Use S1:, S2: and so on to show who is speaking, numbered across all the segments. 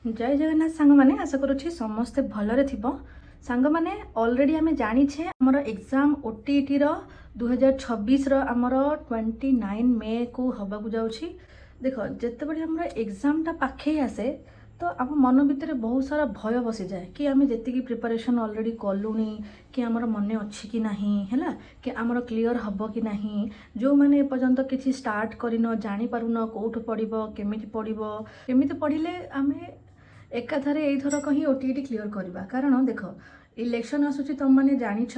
S1: जय जगन्नाथ सांग मैंने आशा करुच्छी समस्ते भलरे थिबो सांग मैंने ऑलरेडी आमे जानिछे हमर एग्जाम ओटीटी रो 2026 रो हमर 29 मे को हबा को जाउछि। देखो जत्ते बडे हमर एग्जाम टा पाखे आसे तो आम मन भितर बहुत सारा भय बसी जाए कि आम जी प्रिपरेशन ऑलरेडी कलुनी कि आमर मन अच्छी कि नहीं है कि आमर क्लीयर हम कि नहीं जो मैंने एपर्यंत किसी स्टार्ट करन जापारुन कौटू पढ़ो केमी पढ़ले आम एकाथरे यही कहीं ओटीटी क्लीयर करवा। कारण देख इलेक्शन आसूची तुम मैंने जानिछ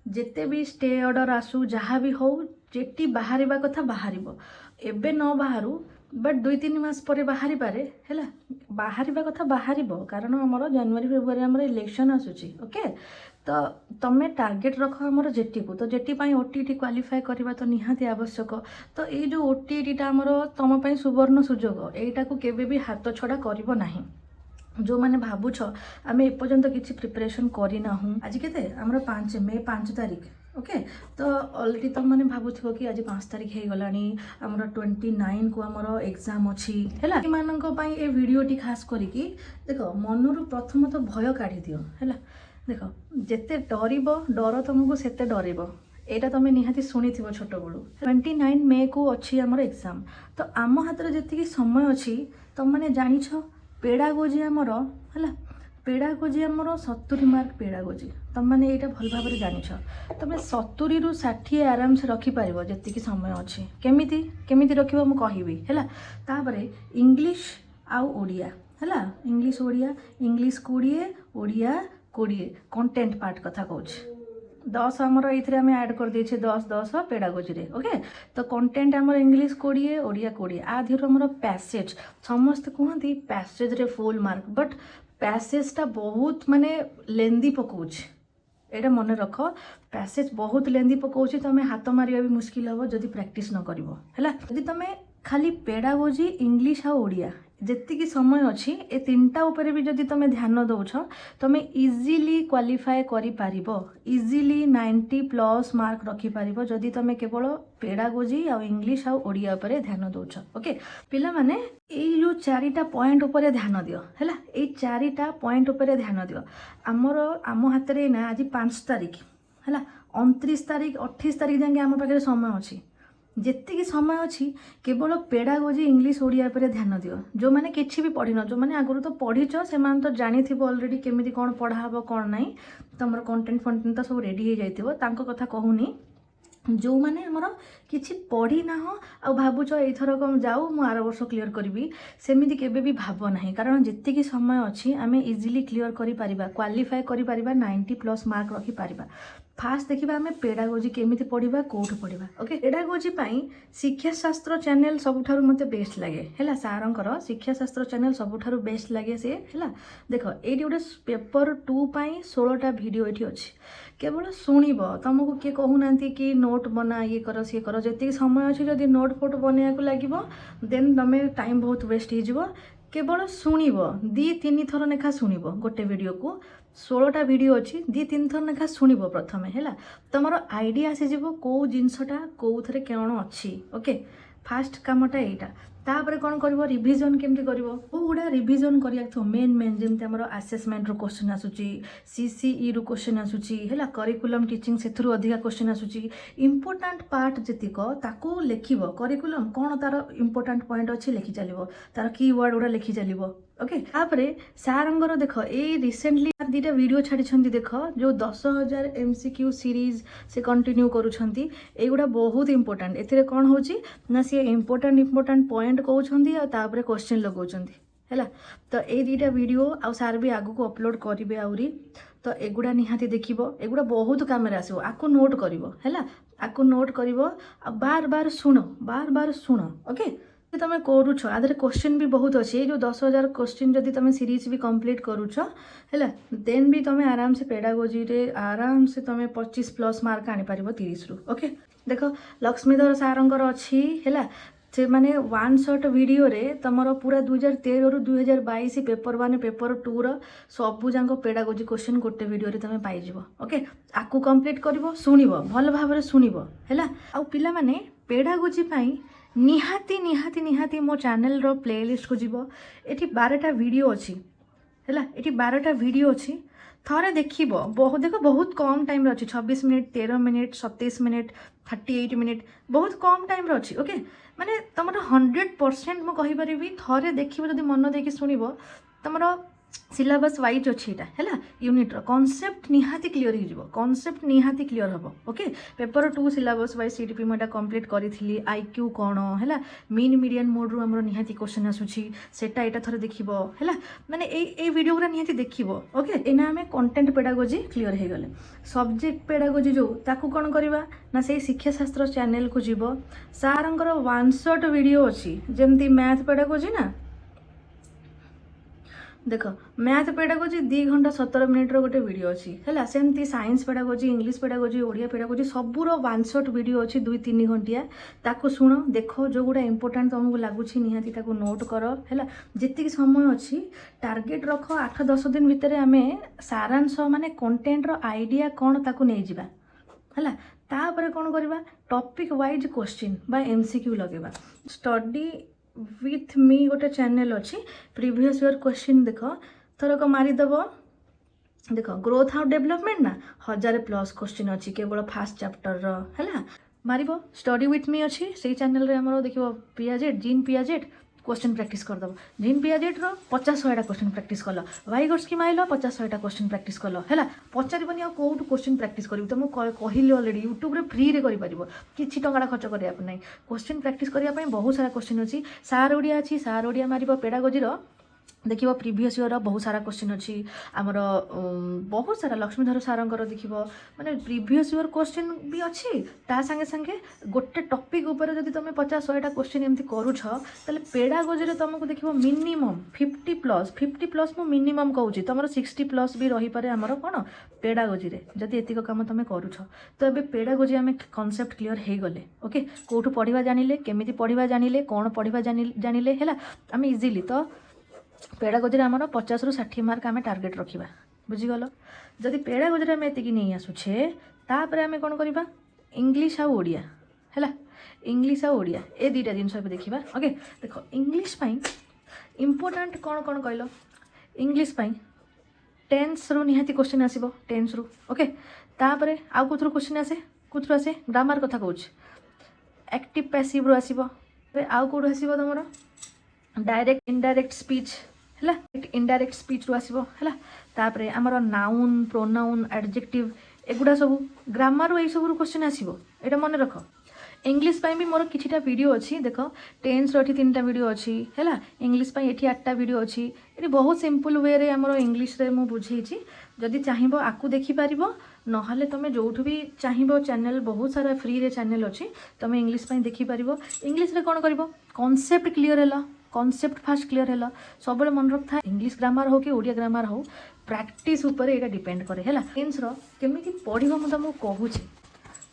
S1: जेते भी स्टे ऑर्डर आसू जहाँ भी हो जेटी बाहर कथा बाहर एबे न बाहर बट 2-3 मास पर बाहरी पारे है बाहर कथा बाहर कारण आमर जनवरी फेब्रुआरी आमर इलेक्शन आसूची। ओके तो तमें टार्गेट रख आमर जेटी को तो जेटी ओटीटी क्वालिफाई करवा तो निहाती आवश्यक। तो ये जो ओटीटीटा आमर तुम सुवर्ण सुजोग यहीटा को केबे भी हाथ छड़ा करिवो नाही। जो मैंने भावुछ आम एपर्यंत किसी प्रिपरेशन करना आज के आमर 5 मे 5 तारीख। ओके तो ऑलरेडी तुम मैंने भावुथ कि आज 5 तारीख हो गलानी आमर 29 को आमर एग्जाम अच्छी है ये वीडियोटी खास करिकी देख मनरू प्रथम तो भय काढ़ी दियो है। देख जिते डर तुमको सेते डरब एटा तुम निहाती शुणी थो छोट बड़ू 29 मे को अच्छी आमर एग्जाम। तो आम हाथ में जी समय अच्छी तुम मैंने जानिछ पेडागोजी आमर है पेडागोजी आमर 70 मार्क पेडागोजी तुम मैंने यहाँ भल भाव में जानिछ तुम 70 ରୁ 60 आराम से रखिपार जी समय अच्छे केमी रख मुझे है। तापर इंग्लिश आउ ओडिया है English Odia English 20 Odia 20 content part कथा कहूँ 10 आमर ये आम ऐड कर देछे 10 पेडागोजी रे। ओके तो कंटेंट आमर इंग्लिश 20 ओडिया 20 आधीर आमर पैसेज समस्त कहते पैसेज रे फुल मार्क बट पैसेजटा बहुत माने लेंदी पकाउछ एटा मन रख पैसेज बहुत लेंदी पकाउछ तुम हाथ मारिया भी मुश्किल हम जदि प्रैक्टिस न करिवो हैला। जदि तुम खाली पेडागोजी इंग्लिश आ ओडिया जेतिकी समय अच्छी ए तीनटा उपरे भी जदि तुम ध्यान दौछ तुम इजिली क्वालिफाए करि पारिबो इजिली 90+ मार्क रखिपार जदि तुम केवल पेडागोजी आ इंग्लिश आ ओडिया उपरे ध्यान दौछ। ओके पिला माने एई जो 4टा पॉइंट उपरे ध्यान दियो हैला एई 4टा पॉइंट उपरे ध्यान दियो। आम हाथ में ना आज 5 तारीख है 29 तारीख 28 तारीख जाके आम पाखे समय अच्छी जेतिकी समय अच्छी केवल पेडागोजी इंग्लिश ओडिया पर ध्यान दियो। जो मैंने किसी भी पढ़ी जो मैंने आगुरी तो पढ़ीच से तो जानी ऑलरेडी केमी कौन पढ़ा हम कौन ना तुम कंटेंट फंटेंट तो सब रेडी हो जाइए कथा कहूनी जो मैंने आमर किसी पढ़ी ना आ भावुच एथर कम जाऊ मु आर वर्ष क्लीयर करी सेमती केबे भी भाव ना कारण जितकी समय अच्छी आम इजिली क्लीयर करि क्वालिफाई करि 90+ मार्क रखिपार। फास्ट देखा आम पेडागोजी केमी पढ़ा कौटू पढ़ा। ओके पेडागोजी शिक्षा शास्त्र चैनल सबुठारु मते बेस्ट लगे है सारंकर शिक्षा शास्त्र चैनल सबुठारु बेस्ट लगे सी है। देख ये गोटे पेपर 2 16टा वीडियो ये अच्छी केवल शुणब तुमको किए कहूना कि नोट बना ये कर सी कर जी समय अच्छी जब नोट फोट बनवाक लगे देन तुम टाइम बहुत वेस्ट हो केवल शुणब 2-3 थर लेखा शुणब गोटे वीडियो को 16टा वीडियो अच्छी 2-3 थर लेखा शुणब प्रथम है तुम आइडिया आसीज कौ जिनसटा कौ थे कौन अच्छी। ओके फास्ट कामटा यहीटा तापर कौन कर रिविजन केमती कर गुड़ा रिविजन कर मेन जमी आम आसेसमेंट क्वेश्चन आसूची सीसीई रु क्वेश्चन आसूची है करिकुलम टीचिंग से अधिका क्वेश्चन आसूची इंपोर्टाट पार्ट जीतक ताकू लिखब करिकुलम कौन तार इंपोर्टाट पॉइंट अच्छी लिखि चलो तार कीवर्ड गुड़ा लिखि चलो। ओके तापर सारंगर देख ये रिसेंटली 2टा वीडियो छाड़ी देख जो 10,000 MCQ सीरीज से कंटिन्यू करुँच एगुड़ा बहुत इंपोर्टाट ए कौन हो सी इंपोर्टाट पॉइंट कहते क्वेश्चन लगौंट है। तो ये 2टा वीडियो आ सार भी आगू को अपलोड करेंगे आहरी तो एगुड़ा निहाती देखो एगुड़ा बहुत काम आसो आपको नोट कर आपको नोट कर बार बार शुण। ओके तुम करुच आधे क्वेश्चन भी बहुत अच्छे जो 10,000 क्वेश्चन जदि तुम सीरीज भी कंप्लीट करुच है देन भी तुम आराम से पेडागोजी रे आराम से तुम 25+ मार्क आनीपर 30 रु। ओके देख लक्ष्मीधर सारंकर अच्छी है से माने 1 शॉट वीडियो रे तुम पूरा 2013 रु 2022 पेपर 1 पेपर 2 रो सबू जाक पेडागोजी क्वेश्चन गोटे वीडियो रे तुम पाइज। ओके आपको कंप्लीट कर शुणब भल भाव शुणब है आ पिला माने पेडागोजी निहाती निहाती निहाती मो चैनल रो प्लेलिस्ट को जीव एठी 12टा वीडियो अच्छी है ये 12टा वीडियो अच्छी थरे देखिब बहुत देख बहुत कम टाइम अच्छी 26 मिनिट 13 मिनिट 27 मिनिट 38 मिनिट बहुत कम टाइम अच्छी ओके माने तुम 100% मुझे कहीपरि थरे देखिए जब मन देकी शुणव तुम सिलेबस वाइज अच्छी है यूनिट्र कॉन्सेप्ट निहाती क्लियर हो कॉन्सेप्ट निहाती क्लियर हम okay paper 2 syllabus wise CTP मुझे कंप्लीट करी आईक्यू कौन है मीन मीडियन मोड रू आमर निहाती क्वेश्चन आसूसी सेटा एटा थरे देखिब है माने ए वीडियो गुरा निहाती देखिब ओके एना आमे कंटेंट पेडागोजी क्लियर हो गले सब्जेक्ट पेडागोजी जो ताकू कौन करवा ना से शिक्षा शास्त्र चैनल को जीव सारंकर वन शॉट वीडियो अच्छी जमती मैथ पेडागोजी ना देख मैथ पेडागोजी 2 घंटा 17 मिनिट्र गोटे वीडियो अच्छी है सेमती science pedagogy English pedagogy Odia pedagogy सबूर वन शॉट वीडियो अच्छी 2-3 घंटिया ताको शुण देख जो गुड़ा इंपोर्टाट तुमको लगुच निहाती ताको नोट कर है जी समय अच्छी टार्गेट रख 8-10 दिन भितर आम सारांश माने कंटेंटर आइडिया कौन ताको नहीं जिबा है तापर कौन करवा टॉपिक वाइज क्वेश्चन बा एमसीक्यू लगेगा स्टडी विथ मी गोटे चैनल अच्छी प्रीवियस ईयर क्वेश्चन देख थरक मारिदेव देख ग्रोथ आउट डेवलपमेंट ना 1000+ क्वेश्चन अच्छी केवल फास्ट चैप्टर है मार स्टडी विथ मी अच्छी से चैनल रे हमरो देखियो Piaget Jean Piaget question practice करदेव जीन पियाजेट रो 50-100टा क्वेश्चन प्रैक्टिस कल वाइगर्स की माइल 50-100टा क्वेश्चन प्रैक्टिस कल है पचारबनी आ कौटू क्वेश्चन प्रैक्टिस करी तो मुझे कहली अलरेडी यूट्यूब फ्री रे कर किसी टंका खर्च करने ना क्वेश्चन प्रैक्टिस करने बहुत सारा क्वेश्चन अच्छी सार ओडिया अच्छी सार ओडिया मार पेडागोजी देखिए प्रीवियस ईयर बहुत सारा क्वेश्चन अच्छी आमर बहुत सारा लक्ष्मीधर सारंकर देखिए माने प्रीवियस ईयर क्वेश्चन भी अच्छी ता संगे संगे गोटे टॉपिक ऊपर जब तुम 50-100टा क्वेश्चन एमती करुछ ताले पेडागोजी तुमको देखिए मिनिमम 50+ मु मिनिमम कहूँ तुम 60+ भी रही पारे आमर कौन पेडागोजी रे जदि एतिक काम तुम करुछ तो ये पेडागोजी आम कॉन्सेप्ट क्लियर हो गले ओके कौटू पढ़ा जानिले केमिति पढ़ा जानिले कौन पढ़ा जानिले है आम इजिली तो पेडागोजी आमर 50-60 मार्क आम टार्गेट रखा बुझीगल जदि पेडागोजी आम एति नहीं आसुछे तापर आम कौन करवा इंग्लिश आ ओडिया है इंग्लिश आ ओडिया ए 2टा जिनस देखा ओके देख इंग्लिश इंपोर्टाट कौन कौन कहल इंग्लिश टेन्स रू निहाती क्वेश्चन आसो टेन्स रू ओके तापर आउ कौन क्वेश्चन आसे कौन आसे ग्रामर कथा कहूँ एक्टिव पैसिव रू आसो आउ कौट आसो तुम डायरेक्ट इनडायरेक्ट स्पीच है इनडायरेक्ट स्पीच रू आसो है तापर आमर नाउन प्रोनाउन एडजेक्टिव एगुड़ा सब ग्रामर रू सब क्वेश्चन आसो ये मन रख इंग्लिश भी मोर किछिटा वीडियो अच्छी देख टेन्स रो 3टा वीडियो अच्छी है इंग्लिश ये 8टा वीडियो अच्छी ये बहुत सिंपल वे रे आमर इंग्लिश रे मु बुझेछि जदि चाहिबो आकु देखि पारिबो नहले तुम जोठु भी चाहिबो चैनल बहुत सारा फ्री रे चैनल अच्छी तुम इंग्लिश देखि पारिबो इंग्लिश रे कोन करिवो कॉन्सेप्ट क्लियर है कॉन्सेप्ट फास्ट क्लियर है सब मन रखा इंग्लिश ग्रामर हो कि ओडिया ग्रामर हो प्रैक्टिस ऊपर ये डिपेंड करे है टेन्स रो केमिति पढ़िबो मु तुमको कहूछि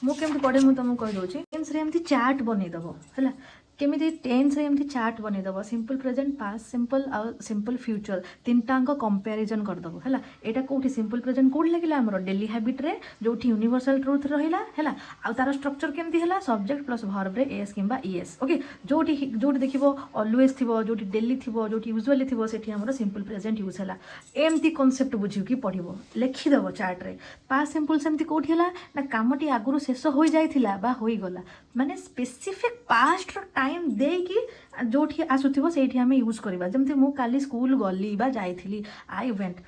S1: मु केमती पढ़े मुझे तुमको कहीदे टेन्स रे एमती चार्ट बनईदेव है केमी टेन्स रे एमती चार्ट बनईदेव सिंपल प्रेजेंट पास्ट सिंपल आ सिंपल फ्यूचर 3टाक कंपेरिजन करदेव है यहाँ कौटी सिंपल प्रेजेंट कौट लगे आमर डेली हैबिट रे जो यूनिवर्सल ट्रुथ रहा है आ तार स्ट्रक्चर केमती है सब्जेक्ट प्लस वर्ब रे एस किंबा ईएस ओके जो देखो ऑलवेज थी जो डेली थी जो यूजुअली थी से आमर सिंपल प्रेजेंट यूज है एमती कॉन्सेप्ट बुझी पढ़ो लिखिदेव चार्ट रे पास्ट सिंपल सेमती कौटी है ना कामटी आगुरी शेष हो जाइथिला बा होईगला माने स्पेसिफिक पास्ट टाइम देकी जोठी आसुथिबो सेठी हमें यूज करबा जमते मु काली स्कूल गली बा जाइथिली I went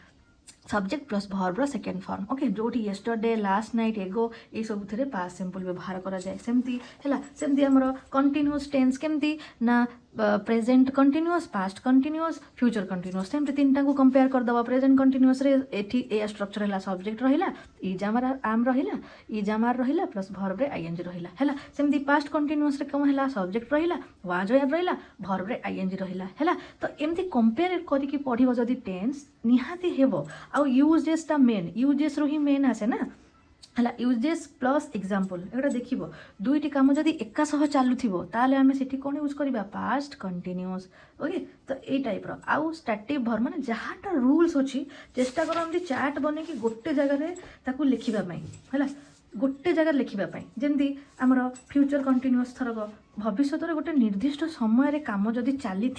S1: subject plus verb second form okay जोठी येस्टरडे लास्ट नाइट एगो ये सब थे पास्ट सिंपल व्यवहार करा जाए सेमती है सेमती आमर कंटिन्यूअस टेन्स केमती ना present continuous past continuous future continuous सेमती 3टा को कंपेयर करदबा प्रेजेंट कंटिन्यूअस रे एठी ए स्ट्रक्चर है सब्जेक्ट रहिला इजामार आम रहिला इजामार रहिला प्लस वर्ब रे आईएनजी रहिला है सेमती पास्ट कंटिन्यूअस रे कम है सब्जेक्ट रहिला वाज रहिला वर्ब रे आईएनजी रहिला है तो एमती कंपेयर करिकी पढ़िबो जदी टेन्स निहाती हेबो आ यूजेस टा मेन यूजेस रो ही मेन आसे ना है यूजेस प्लस एग्जाम्पल एगुटा देख 2टी कम जब एका सह चलुव ताले आम से कौन यूज करवा पास्ट कंटिन्यूअस ओके तो ये टाइप आउ स्टैटिक भर माने जहाँटा रूल्स अच्छी चेष्टा कर चार्ट बन कि गोटे जगह लिखापी है गोटे जगह लिखापी जमी आमर फ्यूचर कंटिन्यूअस थरक भविष्य गोटे निर्दिष्ट समय कम जदि चली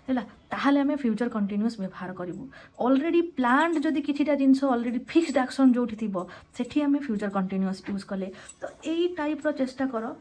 S1: है ताहले आम फ्यूचर कंटिन्यूअस व्यवहार करूँ ऑलरेडी प्लान्ड जदि किछिटा जिनस ऑलरेडी फिक्स्ड एक्शन जो सेठी आम फ्यूचर कंटिन्यूअस यूज कले तो यही टाइप चेष्टा कर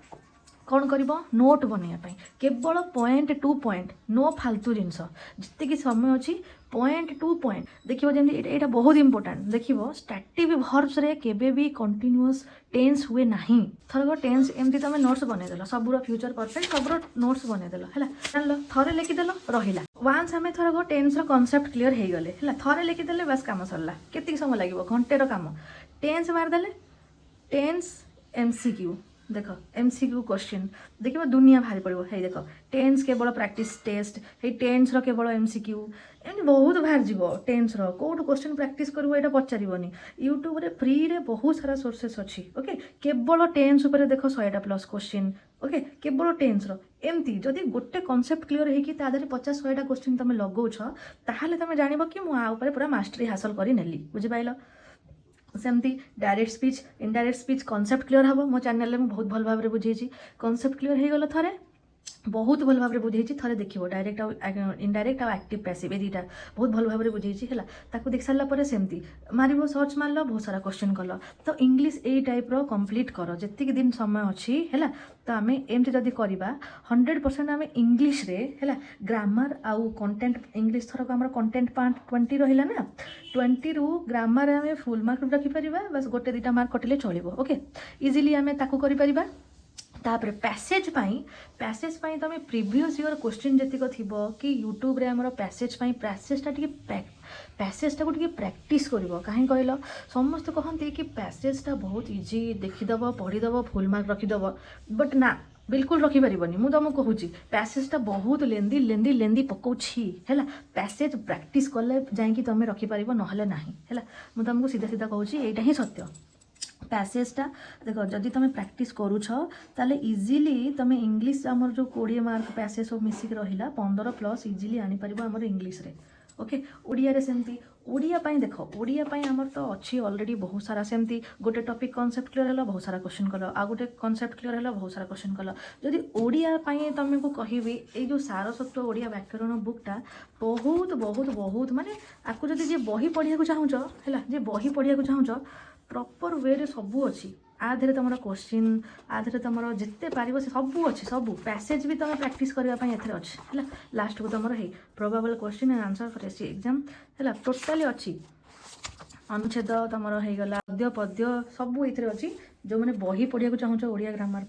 S1: कौन कर नोट बनवाई केवल पॉइंट टू पॉइंट नो फालतू जिनस जितकी समय अच्छी पॉइंट टू पॉइंट देखिए जमी यहाँ बहुत इंपोर्टाट देखिए स्टैटिक भर्ब्स रे केबे भी कंटिन्यूअस टेंस हुए नहीं थरक टेंस एमती तुम नोट्स बनईदेल सबूर फ्यूचर परफेक्ट सबूर नोट्स बनईदेल है जान थे लिखिदेल रहा वान्स आम थरक टेन्स कनसेप्ट क्लीयर हो गले है थे लिखिदेले बास कम सरला केत समय लगे घंटेर कम टेन्स मारिदेले टेन्स एमसीक्यू देख एमसीक्यू क्वेश्चन देखिए दुनिया बाहरी पड़ो है देख टेन्स केवल प्रैक्टिस टेस्ट है टेन्स रो केवल एमसीक्यू एमती बहुत बाहर जीव टेन्स रो कोड क्वेश्चन प्रैक्टिस करू यहाँ पचारनी यूट्यूब रे फ्री रे बहुत सारा सोर्सेस अच्छी ओके केवल टेन्स उपर देख 100टा प्लस क्वेश्चन ओके केवल टेन्स रो एमती जदि गोटे कनसेप्ट क्लीयर होगी तादेह 50-100टा क्वेश्चन तुम लगौछ ताहले तुम जानिब कि मुझे पूरा मास्टरी हासिल कर नेली बुझिपाइल सेमती direct speech indirect speech concept clear हम मो चैनल में बहुत भल भाव में बुझे कनसेप्ट क्लीयर हो गला थे बहुत भल भाव में बुझे थे देखिए डायरेक्ट इनडायरेक्ट आ एक्टिव पैसिव ए दुटा बहुत भल भाव में बुझे है देख सारापर सेमती मार सर्च मार बहुत सारा क्वेश्चन कल तो इंग्लीश यही टाइप कंप्लीट कर जी दिन समय अच्छी है तो आम एमती जदि करवा 100% आम इंग्लीश रे है ग्रामर आउ कंटेंट इंग्लीश थरक आम कंटेंट पार्ट 20 रहा ना 20 रु ग्रामर आम फुल मार्क रखिपर बस गोटे 2टा मार्क कटिले चलो ओके इजिली आम ताकू कर तापर पैसेज पाई तुम प्रीवियस ईयर क्वेश्चन जतिक थी कि यूट्यूब रे हमर पैसेजटा पैसेजटा को प्रैक्टिस कर कहीं कहल समस्त कहते कि पैसेजटा बहुत इजी देखीदेव पढ़ीदेव फुल मार्क रखीदेव बट ना बिल्कुल रखिपार मुझे तुमको कहूँ पैसेजटा बहुत लेंदी पकाउछि है पैसेज प्रैक्टिस कले जाकि तुम रखिपार ना ना है मुझे तुमको सीधा सीधा कहूँ यहीटा ही सत्य पैसेजटा देख जदि तुम प्रैक्टिस करुछ ताले इजिली तुम इंग्लीश आमर जो 20 मार्क पैसेज सब मिसिक रहा 15 प्लस इजिली आनीपर आमर इंग्लीश रे ओके ओडिया रे सेमती ओडिया पाई देख ओडिया पाई आमर तो अच्छी ऑलरेडी बहुत सारा सेमती गोटे टॉपिक कॉन्सेप्ट क्लियर है बहुत सारा क्वेश्चन कल आ गोटे कॉन्सेप्ट क्लियर है बहुत सारा क्वेश्चन कल जदि ओडिया पाई तुमको कहबी ये जो सारस्वत ओडिया व्याकरण बुकटा बहुत बहुत बहुत माने आपको जदि जे बही पढ़िया चाहूच है जे बही पढ़िया चाहूच प्रॉपर वे रे सबू अच्छी आधे तुम क्वेश्चन आधे तुम जिते पार सबू अच्छी सबू पैसेज भी तुम प्रैक्टिस करने अच्छी है लास्ट को तुम है probable question and answer for SC exam है टोटाली अच्छी अनुच्छेद तुम हो गला पद्य पद्य सबू ये अच्छी जो मैंने बही पढ़िया चाहूच ओडिया ग्रामर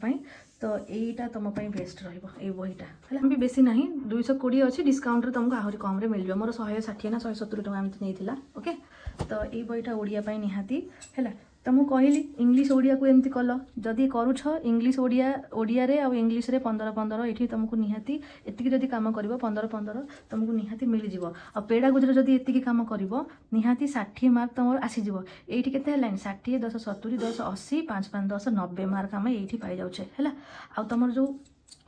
S1: तो यहीटा तुम बेस्ट रहीटा है भी बेसी ना 220 अच्छी डिस्काउंट तुमको आहरी कम मिल मोर 160 ना 170 टका एमती नहीं ओके तो ये बहीटा ओडिया निहाती है तो मुझे कहली इंग्लीश ओडिया को एमती कल जदि करुछ इंग्लीश ओडिया रे आ इंग्लीश रे 15-15 ये तुमको निहाती एतिकी जदि काम कर 15-15 तुमको निहाती मिल जाव आ पेडागोजी जदि एतिकी काम कर निहाती 60 मार्क तुम आसीज ये केते 60 10 70 10 80 5 5 10 90 मार्क आम ये पाई जाऊे है आ तुम जो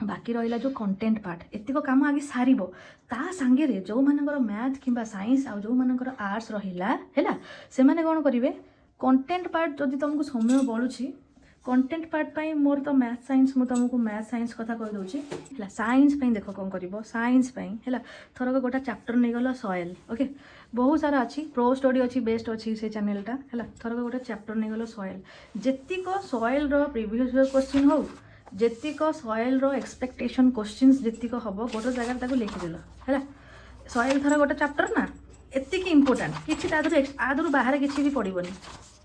S1: बाकी रहा जो कंटेंट पार्ट एतिक काम आगे सार ता सांगे जो मानकर मैथ कि साइंस आ जो मानकर आर्ट्स रहा है से मैंने कौन करेंगे कंटेंट पार्ट जदि तुमको समय बढ़ुची कंटेंट पार्ट पाई मोर तो मैथ साइंस मुझे तुमको मैथ साइंस कथा कहीदे है साइंस देख कौन कर साइंस है थरक गोटा चैप्टर नहीं गल सॉइल ओके बहुत सारा अच्छी प्रो स्टडी अच्छी बेस्ट अच्छी से चैनलटा है थरक गोटे चैप्टर नहीं गल सॉइल जेतिक सॉइल प्रीवियस क्वेश्चन हो जेतिक सॉइल एक्सपेक्टेशन क्वेश्चंस जेतिक हम गोटे जगह लिखिदेल है सॉइल थर गोटे चैप्टर ना एतिक इंपोर्टाट किसी आदर बाहर किसी भी पड़ोनी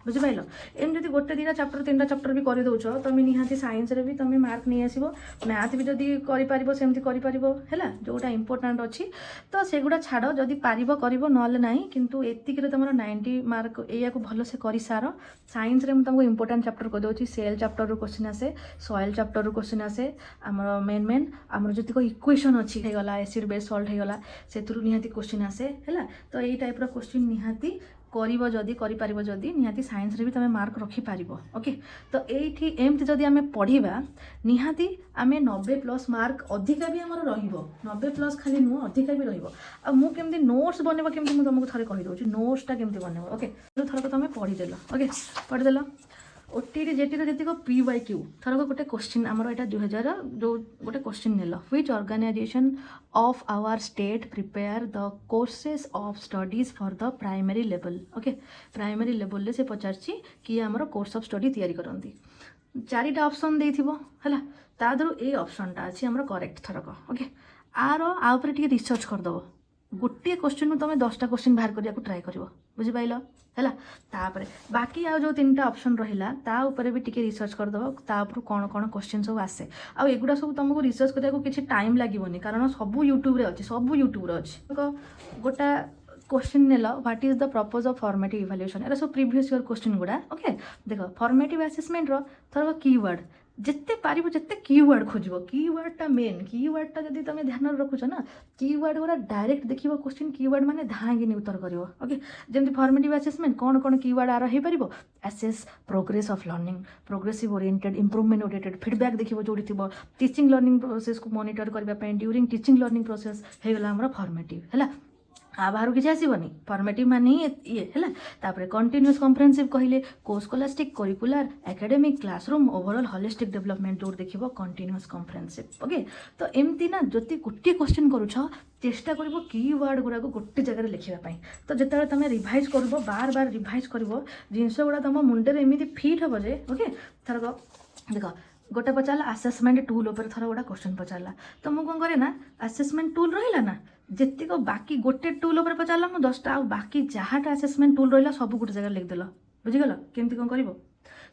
S1: बुझिपाल एम जब गोटे 2टा चैप्टर 3टा चैप्टर भी कर दौच तुम निहाती साइंस रे भी तुम मार्क नहीं आसो मैथ भी जदि करमती है जोटा इंपोर्टाट अच्छी तो सेगुड़ा छाड़ जदि पार कर ना ना किंतु एतिक तुम 90 मार्क या भल से कर सार साइंस रे तुमको इंपोर्टाट चैप्टर कर दूसरी सेल चैप्टर रू क्वेश्चन आसे सॉइल चैप्टर रू क्वेश्चन आसे आमर मेन आमर जतिक इक्वेशन अच्छी होगा एसिड बेस सल्ट होगा से निहाती क्वेश्चन आसे है तो यही टाइप क्वेश्चन निहाती जदि निहाती साइंस रे भी तुम मार्क रखिपार ओके तो ये एमती जदि आम पढ़ा निहाती आम 90 प्लस मार्क अधिका भी आमर र90 प्लस खाली नुह अधिका भी रुझे नोट्स बनवा केमती तुमको थे कहीदे नोट्सटा केमती बनव ओके थरक तुम पढ़ीदेल ओके पढ़ीदेल ओटीटी जेटीर जेतिक PYQ थरक गोटे क्वेश्चन आमर एटा 2000 जो गोटे क्वेश्चन नेल which organisation of our state prepare the courses of studies for the primary level okay primary level से पचारछि कि आमर कोर्स ऑफ स्टडी तैयारी करंती चारिटा ऑप्शन देथिबो हला ता दरु ए ऑप्शनटा अछि हमर करेक्ट थरक ओके आरो आ ऊपर टिके रिसर्च कर दबो गोटे क्वेश्चन तुम 10टा क्वेश्चन बाहर करिया ट्राए करिवो बुझि पाइलो हैला तापर बाकी आ जो 3टा ऑप्शन रहिला ता ऊपर भी टिके रिसर्च कर दबो ता ऊपर कोन कोन क्वेश्चन सब आसे आ एगुडा सब तुमको रिसर्च करिया को किछि टाइम लागिवोनी कारण सब यूट्यूब रे अछि सब यूट्यूब रे अछि गोटा क्वेश्चन नेला what is the purpose of formative evaluation era सब प्रीवियस ईयर क्वेश्चन गुडा ओके देखो फॉर्मेटिव असेसमेंट रो थरो कीवर्ड जिते पारिबो जिते कीवर्ड खोजबो कीवर्डटा मेन कीवर्डटा जदि तमे ध्यान रखुछ ना कीवर्ड गुरा डायरेक्ट देखिबो क्वेश्चन कीवर्ड माने धांगिनी उत्तर करिवो ओके जेमति फॉर्मेटिव असेसमेंट कोन कोन कीवर्ड आरो हे परिबो assess progress of learning progressive oriented improvement oriented feedback देखिबो जोडी थिबो टीचिंग लर्निंग प्रोसेस को मॉनिटर करबा पय ड्यूरिंग टीचिंग लर्निंग प्रोसेस हे गला हमर फॉर्मेटिव हैला आ बाहर किसी आसबनी फॉर्मेटिव मान ये है तापर कंटिन्यूअस कम्प्रेहेंसिव कहले को scholastic curricular academic classroom overall holistic development जोर देखिबो कंटिन्यूअस कम्प्रेहेंसिव ओके तो एमती ना जति गोटे क्वेश्चन करूछ चेष्टा करिवो कीवर्ड गुरा को गोटे जगह लिखिबा पई तो जेतले तमे रिवाइज करबो बार बार रिवाइज करबो जिंस गुरा तम मुंडे रे एमिति फिट हबो जे ओके थरको देखो गोटे पचारा असेसमेंट टूल ऊपर थर गोटा क्वेश्चन पचारा तो मुझे कौन करे ना असेसमेंट टूल रहा ना जितक बाकी गोटे टूल ऊपर पचारा मुझे 10टा बाकी जहाँटा असेसमेंट टूल रहा सब गोटे जगह लिखदेल बुझीगल केमती कौन कर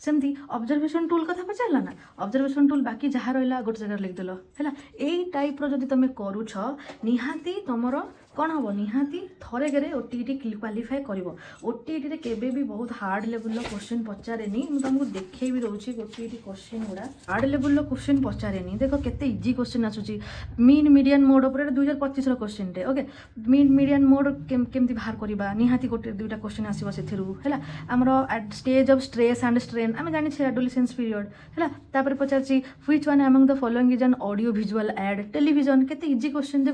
S1: सेमती ऑब्जर्वेशन टूल कथा पचारा ना ऑब्जर्वेशन टूल बाकी जहाँ रहा गोटे जगह लिखदेल है यही टाइप रो जदि तुम करुछ निहाती तुमर कौन हम निहाती थरेके ओटीटी क्वालिफाई कर ओटीटी रे केबे भी बहुत हार्ड लेवल क्वेश्चन पचारेनी मुझे तुमको देखे भी दूसरी ओटीटी क्वेश्चन गुड़ा हार्ड लेवल क्वेश्चन पचारेनी देखो केते इजी क्वेश्चन आसूची मीन मीडियन मोड उपर 2025 रो क्वेश्चन टे ओके मीन मीडियन मोड केमती बाहर करबा निहाती गोटे दुईटा क्वेश्चन आसीबो सेथिरु हैला हमरो eight stage of stress and strain आमे जानि छे एडोलेसेंस पीरियड हैला तापर पचारची which one among the following is an audio visual aid television केते इजी क्वेश्चन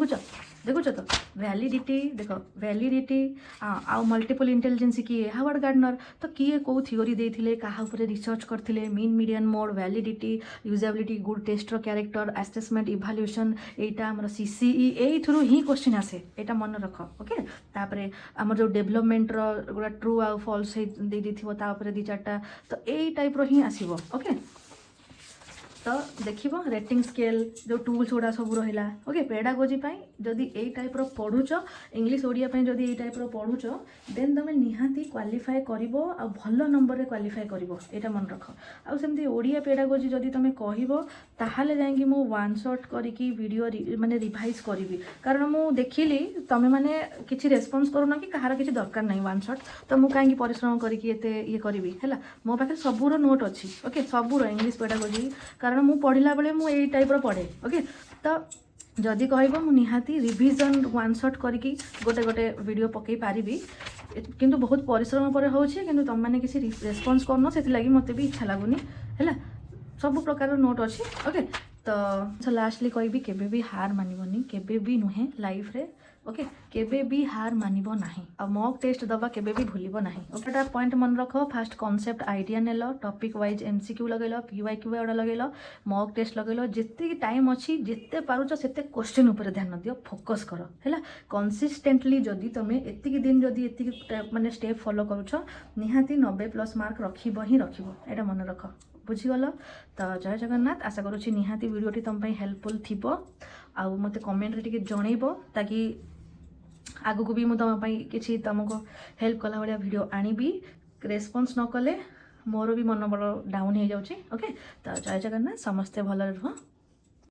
S1: देखुछ तो वैलिडिटी देखो वैलिडिटी आ मल्टीपल इंटेलिजेंस किए हावर्ड गार्डनर तो किए कौ थ्योरी देथिले काहा ऊपर रिसर्च करथिले mean median mode validity usability good test रो कैरेक्टर असेसमेंट इवैल्यूएशन एटा हमर सीसीई एई थ्रू ही क्वेश्चन आसे एटा मन रख ओके तापरे हमर जो डेवलपमेंट रो गुडा ट्रू आ फॉल्स दे दिथिबो ता ऊपर दी चारटा तो एई टाइप रो ही आसीबो ओके तो देखिबो रेटिंग स्केल जो टूल्स गुड़ा सब रहिला ओके पेडागोजी पाई जदि एई टाइप रो पढुछ इंग्लिश ओडिया पाई जदि एई टाइप रो पढुछ देन तमे निहाती क्वालिफाई करिवो आ भलो नंबर रे क्वालिफाई करिवो एटा मन रख आ सेमती ओडिया पेडागोजी जदि तमे कहिवो ताहाले जाईकी मु वन शॉट करिकी वीडियो माने रिवाइज करिवि कारण मु देखिली तमे माने किछि रेस्पॉन्स करूना कि कहार किछि दरकार नाही वन शॉट तो मु काहेकी परिश्रम करिकी एते ये करिवि हैला मो पाखे सबुरो नोट अछि ओके सबुरो इंग्लिश पेडागोजी कारण मु पढ़ला बेले मु एई टाइप रो पढ़े ओके तो जदि कहबो मु निहाती रिवीजन वन शॉट करके गोटे गोटे वीडियो पकई पारिबी किंतु बहुत परिश्रम पर होछि किंतु तुम माने किसी रेस्पॉन्स करनो सेति लागि मते भी इच्छा लागुनी हैला सब प्रकार नोट अछि ओके तो लास्टली कहबी केबे भी हार मानिबोनी केबे भी नुहे लाइफ रे ओके केबे भी हार मानिबो नाही आ मॉक टेस्ट दबा केबे भी भूलिबो नाही ओकेटा पॉइंट मन रखो फास्ट कांसेप्ट आइडिया नेलो टॉपिक वाइज एमसीक्यू लगेलो पीवाईक्यू एडा लगेलो मॉक टेस्ट लगेलो जिते टाइम अछि जिते पारुछ सेते क्वेश्चन ऊपर ध्यान दियो फोकस करो हैला कंसिस्टेंटली जदी तमे एतिकी दिन जदी एतिकी माने स्टेप फॉलो करूछ निहाती 90+ मार्क रखिबो ही रखिबो एटा मन रखो बुझीगल तो जय जगन्नाथ आशा करुँची निहाती वीडियोटी तुम हेल्पफुल थी आ मते कमेंट रे टिके जणैबो ताकि आगु भी मुझे तुम किसी तुमको हेल्प कला भाया वीडियो आनिबी रेस्पॉन्स न कले मोर भी मनोबल डाउन हो जाऊँगी ओके तो जय जगन्नाथ समस्ते भल रुह।